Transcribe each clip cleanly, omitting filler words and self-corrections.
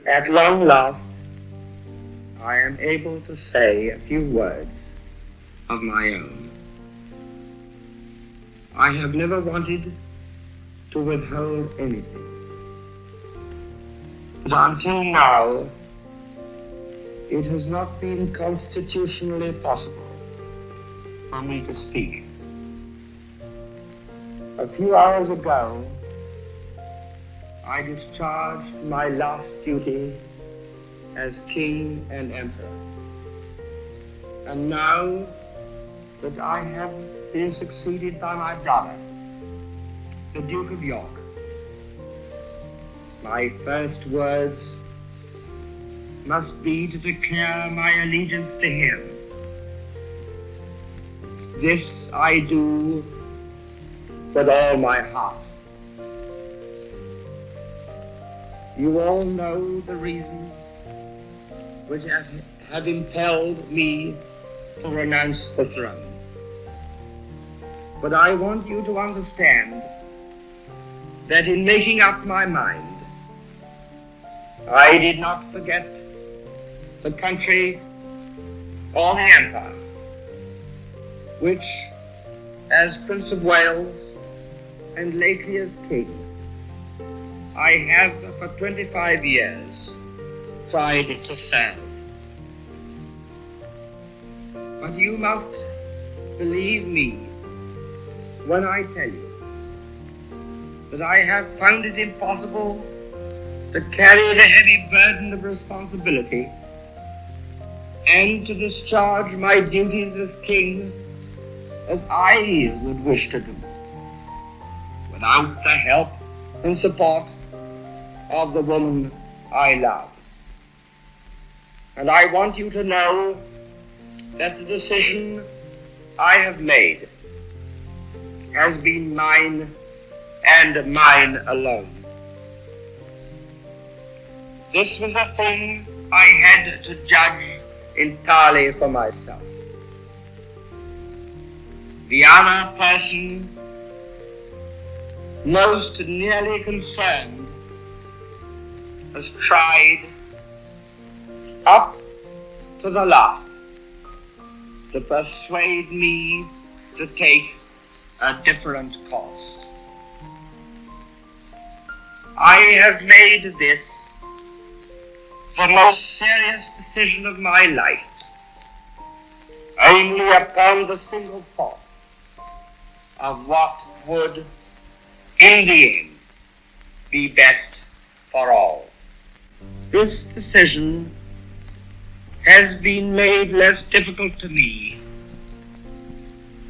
At long last, I am able to say a few words of my own. I have never wanted to withhold anything. But until now, it has not been constitutionally possible for me to speak. A few hours ago, I discharged my last duty as king and emperor. And now that I have been succeeded by my brother, the Duke of York, my first words must be to declare my allegiance to him. This I do with all my heart. You all know the reasons which have impelled me to renounce the throne. But I want you to understand that in making up my mind, I did not forget the country or the empire, which, as Prince of Wales and lately as king, I have for 25 years tried to serve. But you must believe me when I tell you that I have found it impossible to carry the heavy burden of responsibility and to discharge my duties as king as I would wish to do, without the help and support of the woman I love. And I want you to know that the decision I have made has been mine and mine alone. This was a thing I had to judge entirely for myself. The other person most nearly concerned has tried up to the last to persuade me to take a different course. I have made this the most serious decision of my life, only upon the single thought of what would, in the end, be best for all. This decision has been made less difficult to me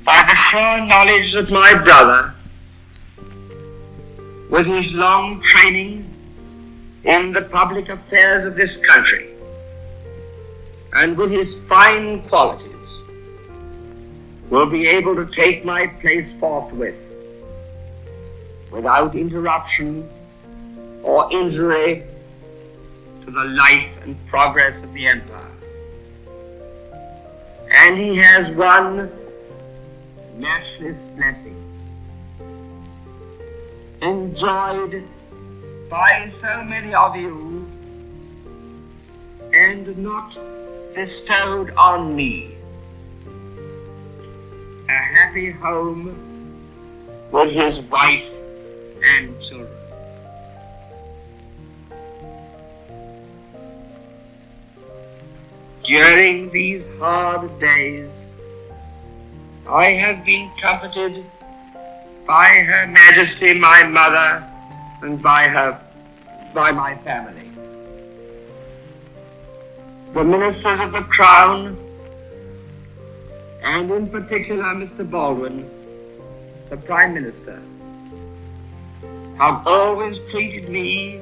by the sure knowledge that my brother, with his long training in the public affairs of this country, and with his fine qualities, will be able to take my place forthwith, without interruption or injury to the life and progress of the empire. And he has one matchless blessing, enjoyed by so many of you and not bestowed on me: a happy home with his wife and children. During these hard days, I have been comforted by Her Majesty my mother and by my family. The ministers of the Crown, and in particular Mr. Baldwin, the Prime Minister, have always treated me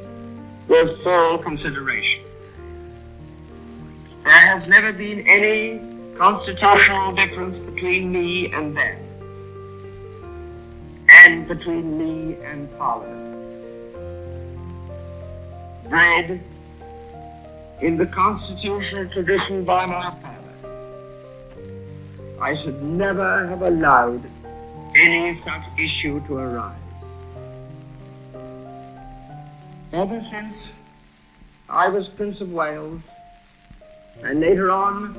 with full consideration. There has never been any constitutional difference between me and them, and between me and Parliament. Bred in the constitutional tradition by my father, I should never have allowed any such issue to arise. Ever since I was Prince of Wales, and later on,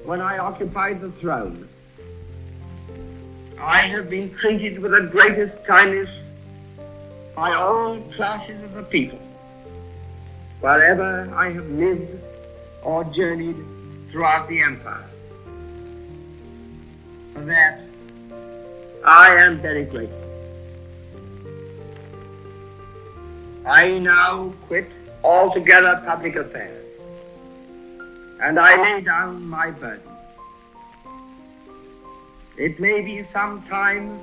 when I occupied the throne, I have been treated with the greatest kindness by all classes of the people, wherever I have lived or journeyed throughout the empire. For that, I am very grateful. I now quit altogether public affairs, and I lay down my burden. It may be some time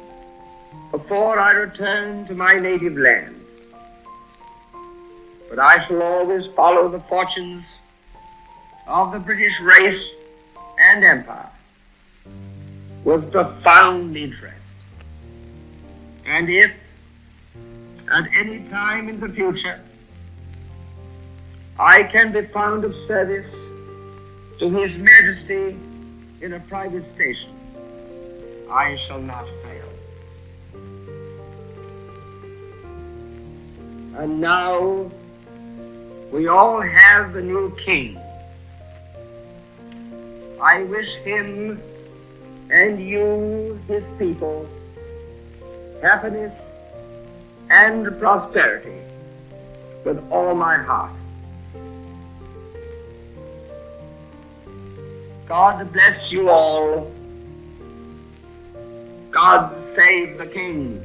before I return to my native land, but I shall always follow the fortunes of the British race and empire with profound interest. And if at any time in the future I can be found of service to His Majesty in a private station, I shall not fail. And now we all have the new king. I wish him and you, his people, happiness and prosperity with all my heart. God bless you all. God save the King.